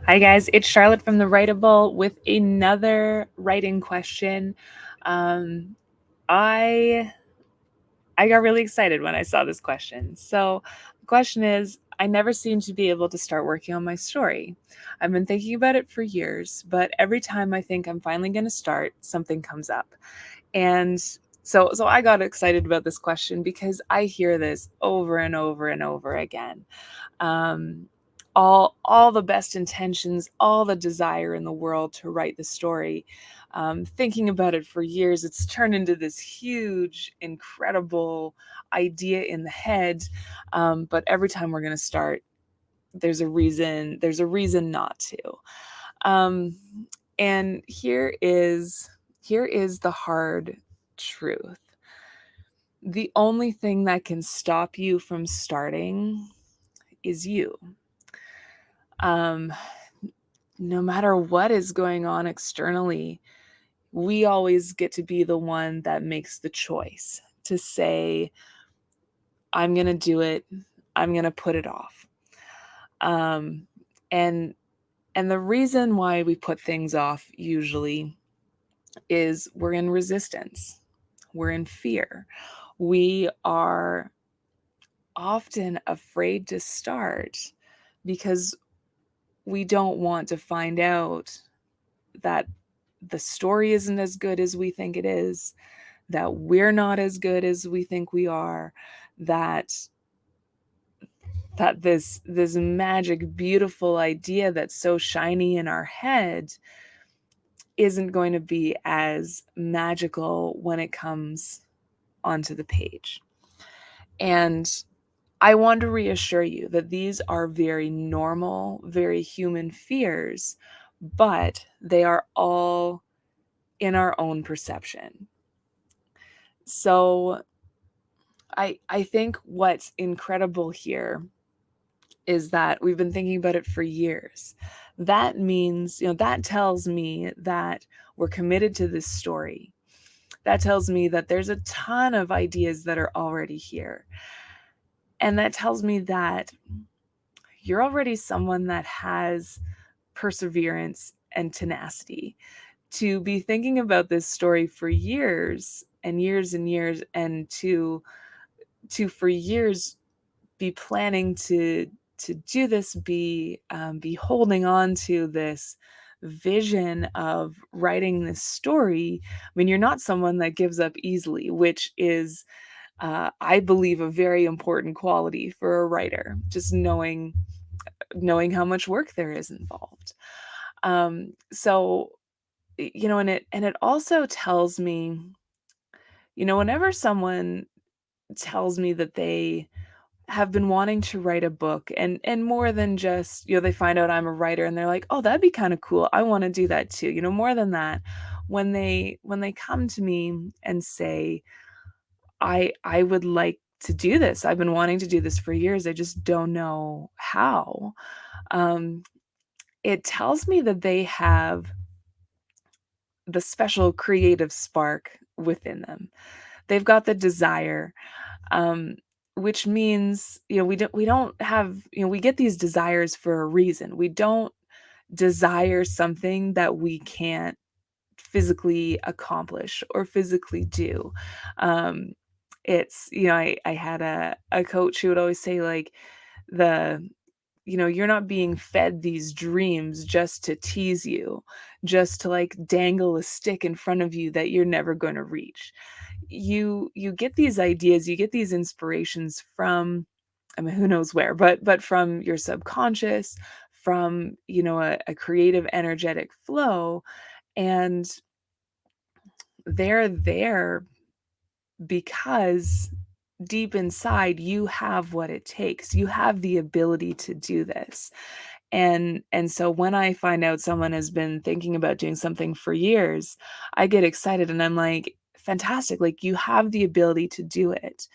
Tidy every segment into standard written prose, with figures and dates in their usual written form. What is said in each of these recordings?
Hi guys, it's Charlotte from the Writable with another writing question. Um, I I got really excited when I saw this question. So the question is, I never seem to be able to start working on my story. I've been thinking about it for years, but every time I think I'm finally going to start, something comes up. And so I got excited about this question because I hear this over and over and over again. um, all the best intentions, all the desire in the world to write the story. Thinking about it for years, it's turned into this huge, incredible idea in the head. But every time we're going to start, there's a reason. There's a reason not to. Um, and here is the hard truth. The only thing that can stop you from starting is you. um, no matter what is going on externally, we always get to be the one that makes the choice to say, I'm going to do it. I'm going to put it off. Um, and, and the reason why we put things off usually is we're in resistance. We're in fear. We are often afraid to start because we don't want to find out that the story isn't as good as we think it is, that we're not as good as we think we are, that this magic beautiful idea that's so shiny in our head isn't going to be as magical when it comes onto the page. And I want to reassure you that these are very normal, very human fears, but they are all in our own perception. So I think what's incredible here is that we've been thinking about it for years. That means, that tells me that we're committed to this story. That tells me that there's a ton of ideas that are already here. And that tells me that you're already someone that has perseverance and tenacity to be thinking about this story for years and years and years, and to for years be planning to do this, be holding on to this vision of writing this story. I mean, you're not someone that gives up easily, which is, I believe, a very important quality for a writer. Just knowing how much work there is involved. So and it also tells me, whenever someone tells me that they have been wanting to write a book, and more than just, they find out I'm a writer and they're like, oh, that'd be kind of cool, I want to do that too. More than that, when they come to me and say, I would like to do this, I've been wanting to do this for years, I just don't know how. um it tells me that they have the special creative spark within them. They've got the desire, um, which means, we don't have, we get these desires for a reason. We don't desire something that we can't physically accomplish or physically do. Um, it's, I had a coach who would always say, like, the you're not being fed these dreams just to tease you, just to, like, dangle a stick in front of you that you're never going to reach. You get these ideas, you get these inspirations from, I mean, who knows where, but from your subconscious, from, a creative energetic flow. And they're there because deep inside you have what it takes, you have the ability to do this. And so when I find out someone has been thinking about doing something for years, I get excited and I'm like, fantastic, like, you have the ability to do it,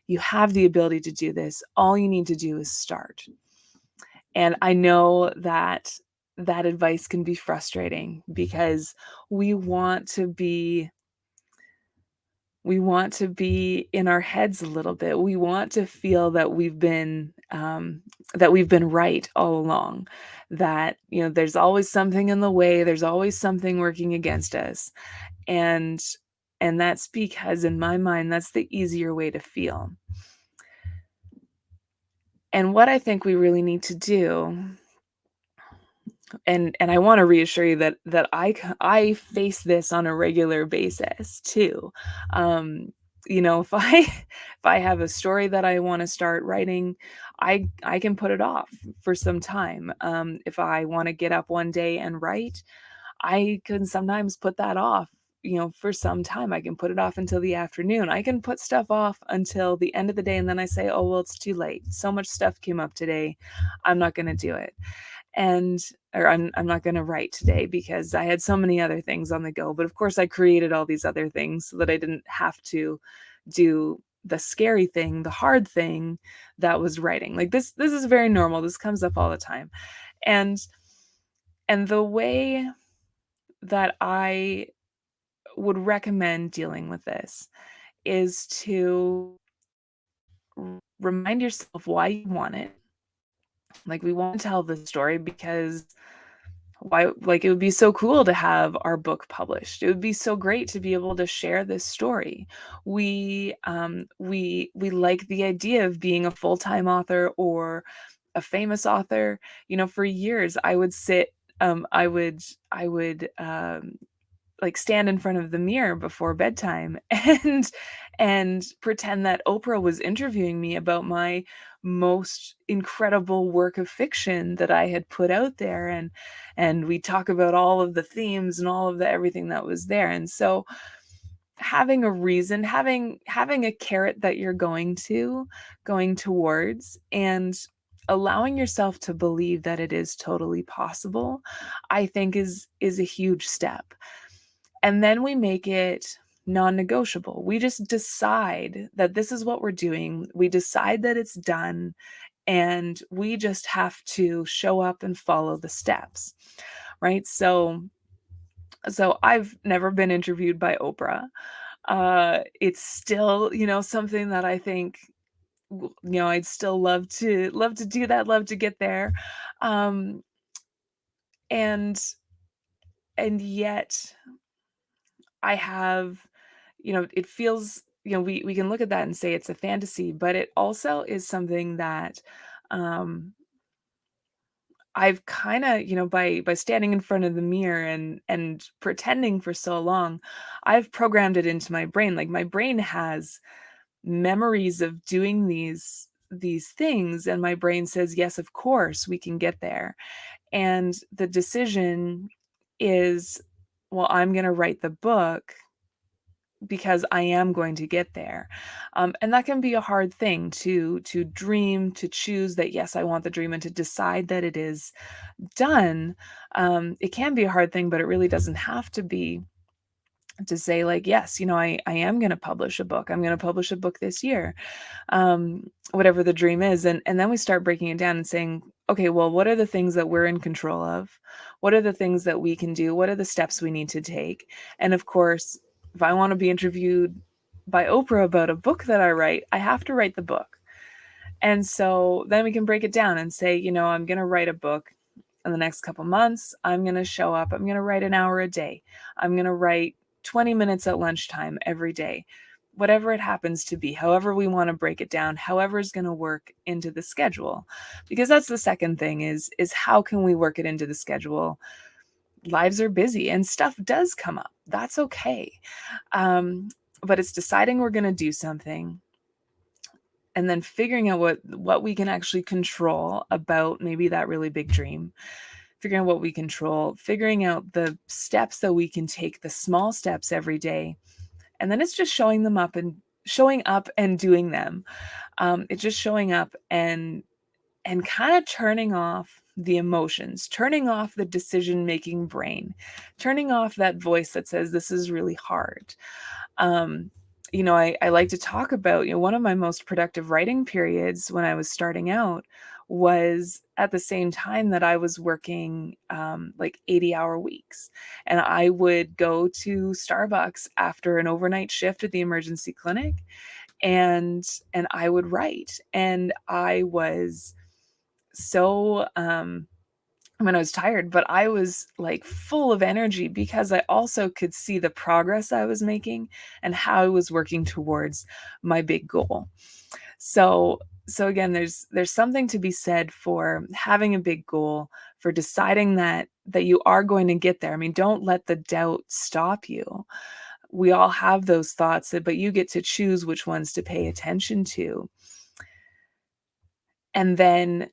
you have the ability to do this, all you need to do is start. And I know that that advice can be frustrating because we want to be we want to be in our heads a little bit. We want to feel that we've been that we've been right all along, that, there's always something in the way, there's always something working against us. And that's because, in my mind, that's the easier way to feel. And what I think we really need to do, and I want to reassure you that I face this on a regular basis too. If I if I have a story that I want to start writing, I can put it off for some time. If I want to get up one day and write, I can sometimes put that off, for some time. I can put it off until the afternoon. I can put stuff off until the end of the day, and then I say, oh, well, it's too late. So much stuff came up today. I'm not going to do it. Or I'm not going to write today because I had so many other things on the go. But of course, I created all these other things so that I didn't have to do the scary thing, the hard thing that was writing. Like this is very normal. This comes up all the time. And the way that I would recommend dealing with this is to remind yourself why you want it. Like, we want to tell the story because why, like, it would be so cool to have our book published. It would be so great to be able to share this story. We like the idea of being a full-time author or a famous author. For years I would sit I would like stand in front of the mirror before bedtime and pretend that Oprah was interviewing me about my most incredible work of fiction that I had put out there, and we talk about all of the themes and all of the everything that was there. And so having a reason, having a carrot that you're going towards, and allowing yourself to believe that it is totally possible, I think is a huge step. And then we make it non-negotiable. We just decide that this is what we're doing. We decide that it's done, and we just have to show up and follow the steps, right? So I've never been interviewed by Oprah. It's still, something that I think, I'd still love to do that, love to get there. Um, and yet I have, it feels, we can look at that and say it's a fantasy, but it also is something that um, I've kind of, by standing in front of the mirror and pretending for so long, I've programmed it into my brain. Like, my brain has memories of doing these things, and my brain says, yes, of course we can get there. And the decision is, well, I'm going to write the book because I am going to get there. And that can be a hard thing to dream, to choose that, yes, I want the dream, and to decide that it is done. It can be a hard thing, but it really doesn't have to be, to say, like, yes, I am going to publish a book. I'm going to publish a book this year, whatever the dream is. And then we start breaking it down and saying, okay, well, what are the things that we're in control of? What are the things that we can do? What are the steps we need to take? And of course, if I want to be interviewed by Oprah about a book that I write, I have to write the book. And so then we can break it down and say, I'm going to write a book in the next couple months. I'm going to show up. I'm going to write an hour a day. I'm going to write 20 minutes at lunchtime every day. Whatever it happens to be, however we want to break it down, however is going to work into the schedule. Because that's the second thing, is how can we work it into the schedule? Lives are busy and stuff does come up. That's okay. But it's deciding we're going to do something, and then figuring out what we can actually control about maybe that really big dream, figuring out what we control, figuring out the steps that we can take, the small steps every day. And then it's just showing up and doing them. It's just showing up and kind of turning off the emotions, turning off the decision-making brain, turning off that voice that says, this is really hard. I like to talk about, one of my most productive writing periods when I was starting out was at the same time that I was working like 80-hour weeks. And I would go to Starbucks after an overnight shift at the emergency clinic, and I would write. And I was so I was tired, but I was like full of energy because I also could see the progress I was making and how I was working towards my big goal. So again, there's something to be said for having a big goal, for deciding that you are going to get there. I mean, don't let the doubt stop you. We all have those thoughts, but you get to choose which ones to pay attention to. And then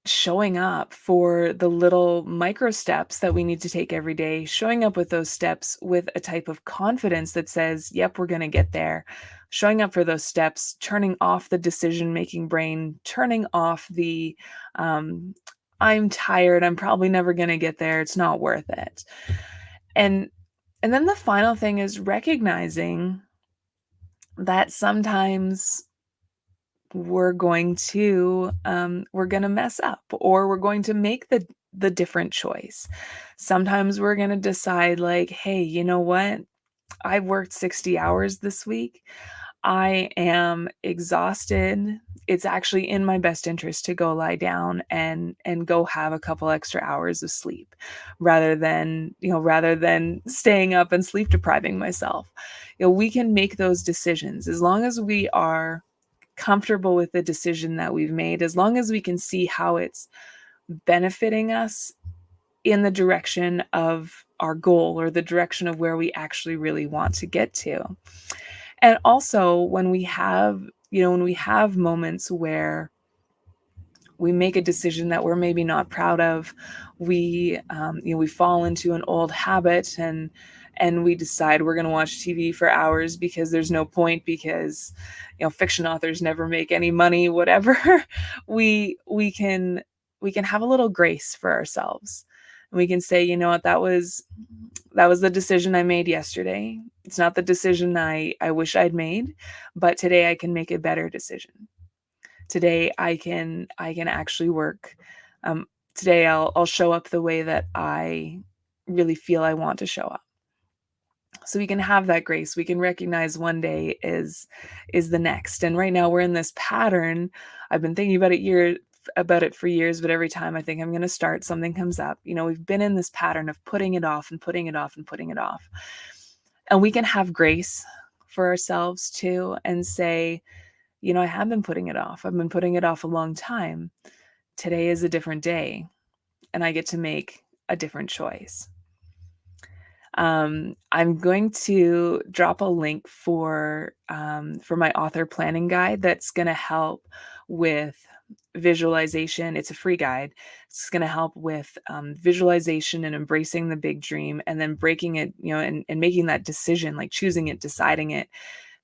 showing up for the little micro steps that we need to take every day, showing up with those steps with a type of confidence that says, yep, we're going to get there. Showing up for those steps, turning off the decision making brain, turning off the, um, I'm tired, I'm probably never going to get there, it's not worth it. And then the final thing is recognizing that sometimes we're going to mess up, or we're going to make the different choice. Sometimes we're going to decide like, hey, you know what? I've worked 60 hours this week. I am exhausted. It's actually in my best interest to go lie down and go have a couple extra hours of sleep rather than staying up and sleep depriving myself. We can make those decisions as long as we are comfortable with the decision that we've made, as long as we can see how it's benefiting us in the direction of our goal, or the direction of where we actually really want to get to. And also when we have moments where we make a decision that we're maybe not proud of, we fall into an old habit, and we decide we're going to watch TV for hours because there's no point, because fiction authors never make any money, whatever. We can have a little grace for ourselves, and we can say, you know what, that was the decision I made yesterday. It's not the decision I wish I'd made, but today I can make a better decision. Today I can actually work. Um, Today I'll show up the way that I really feel I want to show up. So we can have that grace. We can recognize one day is the next. And right now we're in this pattern. I've been thinking about it for years, but every time I think I'm going to start, something comes up. We've been in this pattern of putting it off and putting it off and putting it off. And we can have grace for ourselves too, and say, I have been putting it off. I've been putting it off a long time. Today is a different day, and I get to make a different choice. I'm going to drop a link for my author planning guide that's going to help with visualization. It's a free guide. It's going to help with visualization and embracing the big dream, and then breaking it, and making that decision, like choosing it, deciding it,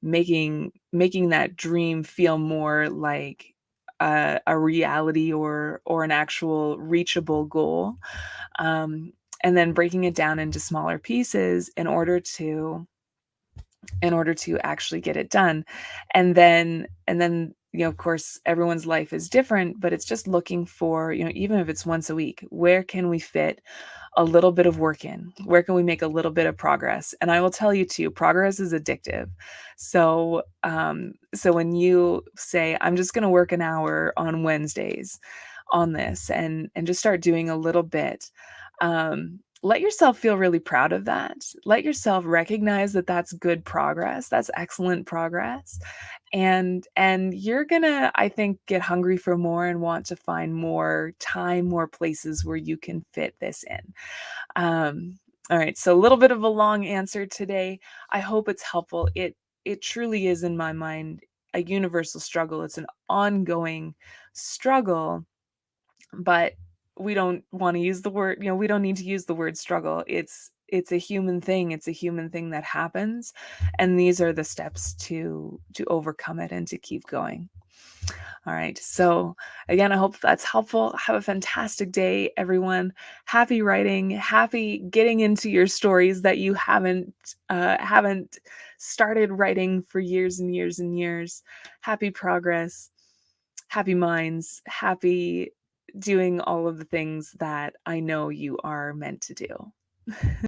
making that dream feel more like a reality, or an actual reachable goal, and then breaking it down into smaller pieces in order to actually get it done. And then of course everyone's life is different, but it's just looking for, even if it's once a week, where can we fit a little bit of work in? Where can we make a little bit of progress? And I will tell you too, progress is addictive. So when you say, I'm just going to work an hour on Wednesdays on this, and just start doing a little bit, let yourself feel really proud of that. Let yourself recognize that that's good progress. That's excellent progress. And you're gonna, I think, get hungry for more and want to find more time, more places where you can fit this in. All right, so a little bit of a long answer today. I hope it's helpful. It truly is, in my mind, a universal struggle. It's an ongoing struggle, but we don't want to use the word, we don't need to use the word struggle. It's a human thing. It's a human thing that happens, and these are the steps to overcome it and to keep going. All right. So again, I hope that's helpful. Have a fantastic day, everyone. Happy writing. Happy getting into your stories that you haven't started writing for years and years and years. Happy progress. Happy minds. Happy doing all of the things that I know you are meant to do.